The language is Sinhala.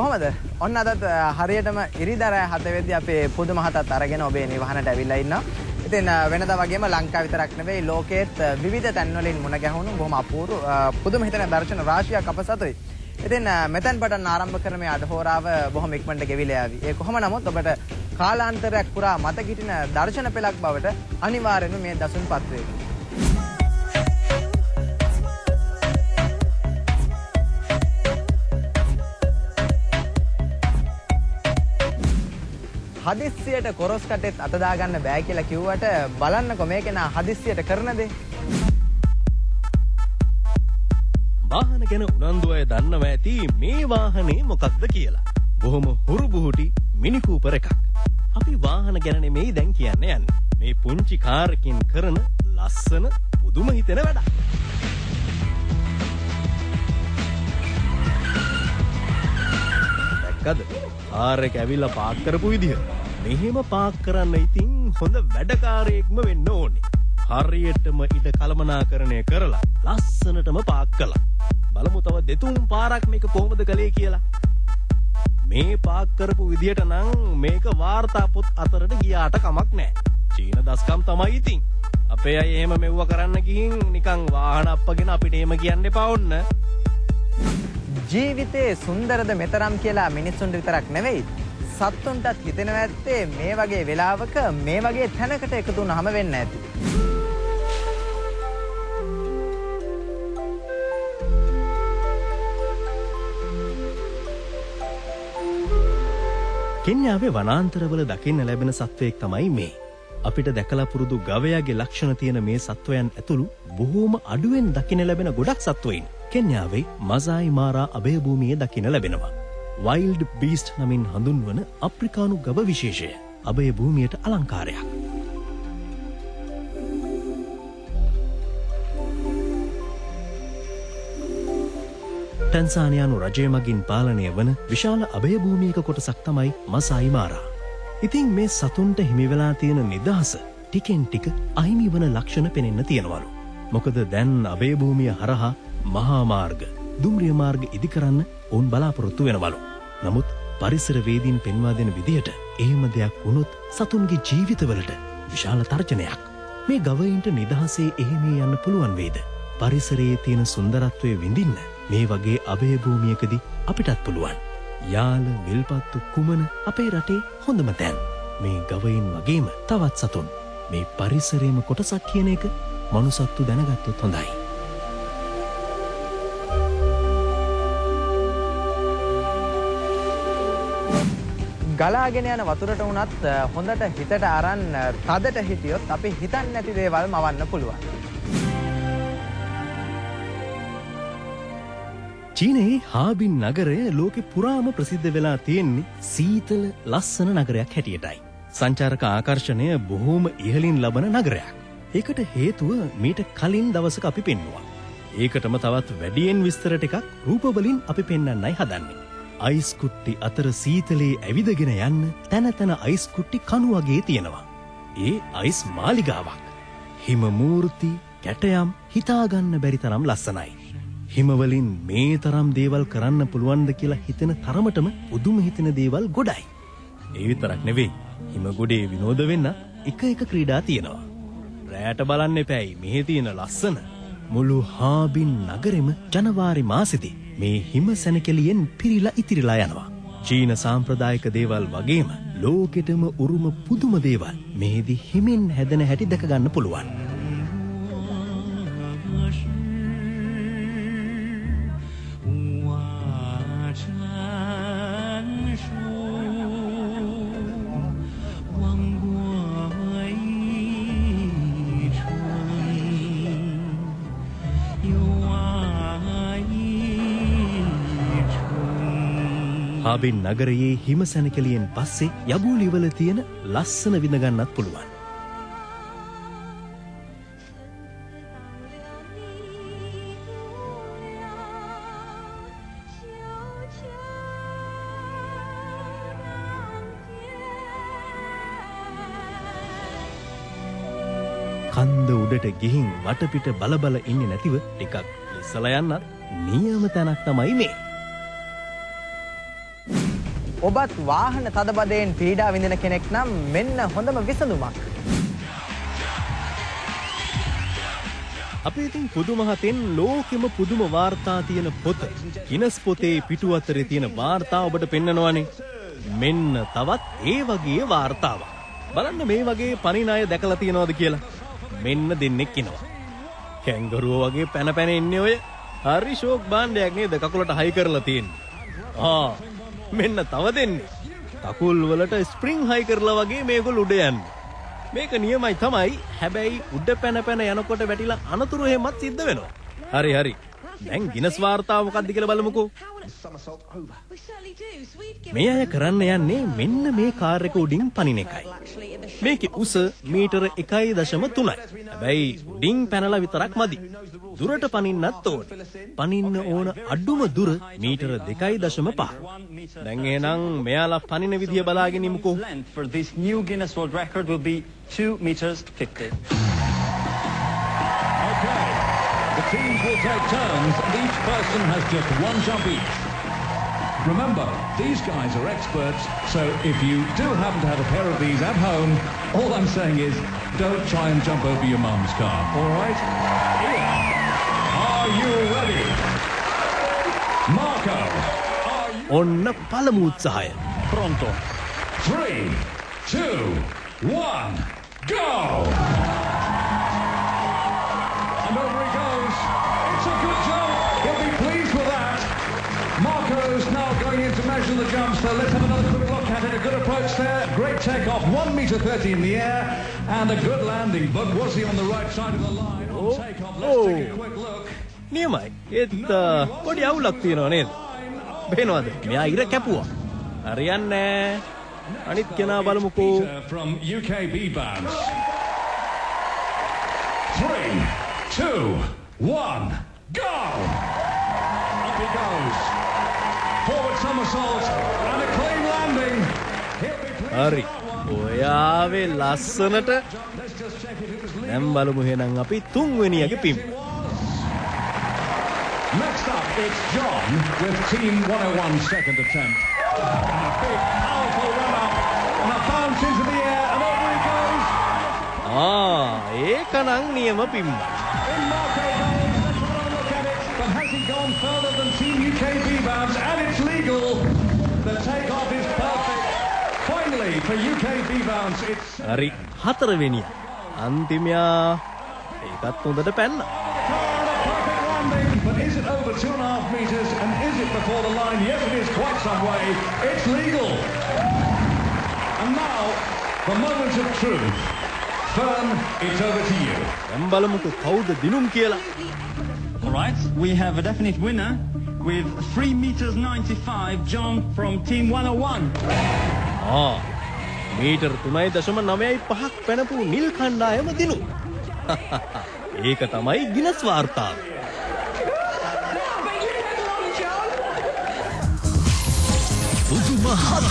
කොහමද? ඔන්න අදත් හරියටම ඉරිදා 7 වෙද්දී අපේ පුදු මහතාත් අරගෙන ඔබේ නිවහනට ඇවිල්ලා ඉන්නවා. ඉතින් වෙනදා වගේම ලංකාව විතරක් නෙවෙයි ලෝකයේත් විවිධ තැන්වලින් මුණ ගැහුණු බොහොම අපූර්ව පුදුම හිතන දර්ශන රාශියක් අප සතුයි. ඉතින් මෙතෙන් පටන් ආරම්භ කරන මේ අදහෝරාව බොහොම ඉක්මනට ගෙවිලා යාවි. ඒ කොහොම නමුත් ඔබට කාලාන්තරයක් පුරා මතක හිටින දර්ශන පෙළක් බවට අනිවාර්යයෙන්ම මේ දසුන්පත් වේ. හදිස්සියට කොරස් කටෙත් අත දාගන්න බෑ කියලා කිව්වට බලන්නකො මේක නා හදිස්සියට කරන දේ. වාහන ගැන උනන්දු අය දන්නවා ඇති මේ වාහනේ මොකක්ද කියලා. බොහොම හුරු බුහුටි මිනි කූපර් එකක්. අපි වාහන ගැන නෙමෙයි දැන් කියන්න යන්නේ. මේ පුංචි කාර් එකකින් කරන ලස්සන පුදුම හිතෙන වැඩක්. දැක්කද? කාර් එක ඇවිල්ලා පාක් කරපු විදිහ. මෙහෙම පාක් කරන්න ඉතින් හොඳ වැඩකාරයෙක්ම වෙන්න ඕනේ. හරියටම ඉඩ කළමනාකරණය කරලා ලස්සනටම පාක් කළා. බලමු තව දෙතුන් පාරක් මේක කොහොමද කළේ කියලා. මේ පාක් කරපු විදියට නම් මේක වාර්තා පොත් අතරට ගියාට කමක් නැහැ. චීන දස්කම් තමයි ඉතින්. අපේ අය එහෙම මෙව්ව කරන්න ගිහින් නිකන් වාහන අප්පගෙන අපිට එහෙම කියන්න එපා ඔන්න. ජීවිතේ සුන්දරද මෙතරම් කියලා මිනිස්සුන්ට විතරක් නෙවෙයි සත්තුන්ටත් හිතෙනවා ඇත්තේ මේ වගේ වෙලාවක මේ වගේ තැනකට එකතු වුණාම වෙන්න ඇති. කෙන්යාවේ වනාන්තරවල දකින්න ලැබෙන සත්වයෙක් තමයි මේ. අපිට දැකලා පුරුදු ගවයාගේ ලක්ෂණ තියෙන මේ සත්වයන් ඇතුළු බොහෝම අඩුවෙන් දකින්න ලැබෙන ගොඩක් සත්වයින් කෙන්යාවේ මසායි මාරා අභය භූමියේ දකින්න ලැබෙනවා. වයිල්ඩ් බීස්ට් නමින් හඳුන්වන අප්‍රිකානු ගව විශේෂය අභය භූමියට අලංකාරයක්. ටැන්සානියානු රජය මගින් පාලනය වන විශාල අභය භූමියක කොටසක් තමයි මසායි මාරා. ඉතින් මේ සතුන්ට හිමි වෙලා තියෙන නිදහස ටිකෙන් ටික අහිමි වන ලක්ෂණ පෙනෙන්න තියෙනවලු. මොකද දැන් අභය භූමිය හරහා මහා මාර්ග, දුම්රිය මාර්ග ඉදි කරන්න ඔවුන් බලාපොරොත්තු වෙනවලු. නමුත් පරිසරවේදීන් පෙන්වා දෙන විදිහට එහෙම දෙයක් වුණොත් සතුන්ගේ ජීවිතවලට විශාල තර්ජනයක්. මේ ගවයින්ට නිදහසේ එහෙම යන්න පුළුවන් වේද? පරිසරයේ තියෙන සුන්දරත්වය විඳින්න මේ වගේ අභය භූමියකදී අපිටත් පුළුවන්. යාල, විල්පත්තු, කුමන අපේ රටේ හොඳම තැන්. මේ ගවයින් වගේම තවත් සතුන් මේ පරිසරයේම කොටසක් කියන එක මනුසත්තු දැනගත්තොත් හොඳයි. ගලාගෙන යන වතුරට වුණත් හොඳට හිතට අරන් තදට හිටියොත් අපි හිතන්නේ නැති දේවල් මවන්න පුළුවන්. චීනයේ හාබින් නගරය ලෝකෙ පුරාම ප්‍රසිද්ධ වෙලා තියෙන්නේ සීතල ලස්සන නගරයක් හැටියටයි. සංචාරක ආකර්ෂණය බොහෝම ඉහළින් ලබන නගරයක්. ඒකට හේතුව මීට කලින් දවසක අපි පෙන්නුවා. ඒකටම තවත් වැඩියෙන් විස්තර ටිකක් රූපවලින් අපි පෙන්වන්නයි හදන්නේ. අයිස් කුට්ටි අතර සීතලේ ඇවිදගෙන යන්න තැන තැන අයිස් කුට්ටි කණු වගේ තියෙනවා. ඒ අයිස් මාලිගාවක්. හිම මූර්ති, කැටයම් හිතාගන්න බැරි තරම් ලස්සනයි. හිමවලින් මේ තරම් දේවල් කරන්න පුළුවන්ද කියලා හිතෙන තරමටම පුදුම හිතෙන දේවල් ගොඩයි. ඒ විතරක් නෙවෙයි. හිම ගොඩේ විනෝද වෙන්න එක ක්‍රීඩා තියෙනවා. රැයට බලන්න එපැයි මෙහි තියෙන ලස්සන. මුළු හාබින් නගරෙම ජනවාරි මාසෙදී මේ හිම සැනකෙලියෙන් පිරීලා ඉතිරිලා යනවා. චීන සාම්ප්‍රදායික දේවල් වගේම ලෝකෙටම උරුම පුදුම දේවල් මෙහිදී හිමින් හැදෙන හැටි දැක ගන්න පුළුවන්. හාබින් නගරයේ හිම සැනකෙලියෙන් පස්සේ යබූලිවල තියෙන ලස්සන විඳ ගන්නත් පුළුවන්. කන්ද උඩට ගිහින් වටපිට බලබල ඉන්නේ නැතිව ටිකක් ඉස්සලා යන්නත් නියම තැනක් තමයි මේ. ඔබත් වාහන තදබදයෙන් පීඩා විඳින කෙනෙක් නම් මෙන්න හොඳම විසඳුමක්. අපි ඉතින් පුදුමහතෙන් ලෝකෙම පුදුම වාර්තා තියෙන පොත ගිනස් පොතේ පිටු අතරේ තියෙන වාර්තා ඔබට පෙන්නනවානේ. මෙන්න තවත් ඒ වගේ වාර්තාවක්. බලන්න මේ වගේ පණින අය දැකලා තියෙනවද කියලා. මෙන්න දෙන්නෙක් ඉනවා. කැංගරුව වගේ පැන පැන ඉන්නේ ඔය. හරි ෂෝක් බාණ්ඩයක් නේද කකුලට හයි කරලා තියෙන්නේ. මෙන්න තව දෙන්නේ. කකුල් වලට ස්ප්‍රින්ග් හයි කරලා වගේ මේගොල්ලෝ උඩ යන්නේ. මේක නියමයි තමයි. හැබැයි උඩ පැන පැන යනකොට වැටිලා අනතුරු එහෙමත් සිද්ධ වෙනවා. හරි. දැන් ගිනස් වාර්තාව මොකක්ද කියලා බලමුකෝ. මේ අය කරන්න යන්නේ මෙන්න මේ කාර් එක උඩින් පනින එකයි. මේකේ උස මීටර 1.3යි. හැබැයි උඩින් පැනලා විතරක් මදි. දුරට පනින්නත් ඕනේ. පනින්න ඕන අඩුම දුර මීටර 2.5. දැන් එහෙනම් මෙයාලා පනින විදිය බලාගෙන ඉමුකෝ. For this new Guinness World Record will be 2 meters 50. Okay. The teams will take turns and each person has just one jump each. Remember, these guys are experts, so if you do happen to have a pair of these at home, all I'm saying is don't try and jump over your mum's car, all right? Are you ready? Marco, are you... ඔන්න පළමු උත්සාහය. Pronto. 3, 2, 1, go! And over he goes. It's a good jump. He'll be pleased with that. Marco's now going in to measure the jump, so let's have another quick look at it. A good approach there. Great takeoff. 1 meter 30 in the air and a good landing. But was he on the right side of the line on takeoff? Let's take a quick look. නියමයි. ඒත් පොඩි අවුලක් තියෙනවා නේද? බේනවද? මෙයා ඉර කැපුවා. හරියන්නේ නැහැ. අනිත් කෙනා බලමුකෝ. From UKB bounce. 3, 2, 1, go! Up he goes. Forward somersault and a clean landing. He'll be pleased. හරි. ඔයාවේ ලස්සනට Let's just check if it was legal. දැන් බලමු එහෙනම් අපි තුන්වෙනියගේ පිම්. Next up, it's John with Team 101 second attempt. And a big, powerful run-up and a bounce into the air and over he goes. ඒකනම් නියම පිම්ම. In Marco goes. Let's have a look at it. But has he gone further than Team UKB bounce? And it's legal. The takeoff is perfect. Finally, for UKB bounce, it's... හරි. හතරවෙනිය. අන්තිමයා ඒකත් හොඳට පැන්නා. But is it over 2.5 meters and is it before the line? Yes, it is quite some way. It's legal. And now, the moment of truth. Fern, it's over to you. දැන් බලමුකෝ කවුද දිනුම් කියලා. All right, we have a definite winner with 3 meters 95 jump from Team 101. Metre 3.95ක් පැනපු නිල් කණ්ඩායම දිනු. ඒක තමයි ගිනස් වාර්තාව. පුදුම හත